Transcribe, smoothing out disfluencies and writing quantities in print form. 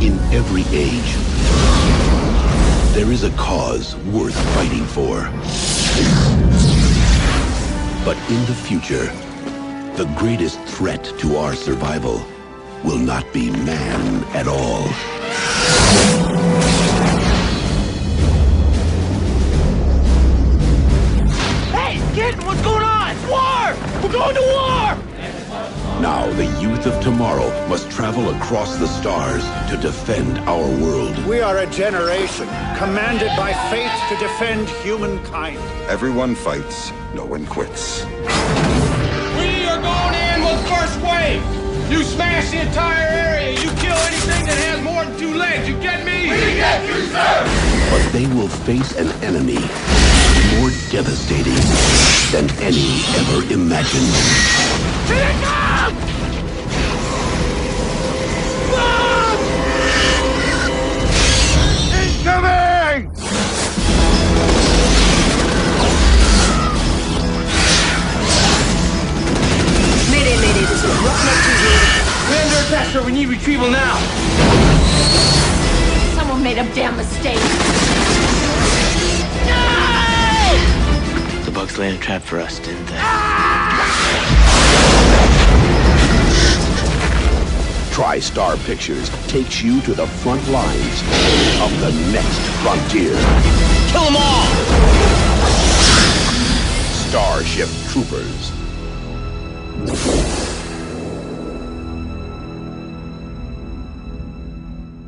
In every age, there is a cause worth fighting for. But in the future, the greatest threat to our survival will not be man at all. Hey, kid, what's going on? It's war! We're going to war! Now the youth of tomorrow must travel across the stars to defend our world. We are a generation commanded by fate to defend humankind. Everyone fights, no one quits. We are going in with first wave. You smash the entire area. You kill anything that has more than 2 legs. You get me? We get you, sir! But they will face an enemy more devastating than any ever imagined. Here it comes! Bomb! Incoming! Mayday, mayday, this is Roughneck 2. We're under attack, sir. We need retrieval now. Someone made a damn mistake. The bugs laid a trap for us, didn't they? TriStar Pictures takes you to the front lines of the next frontier. Kill them all! Starship Troopers.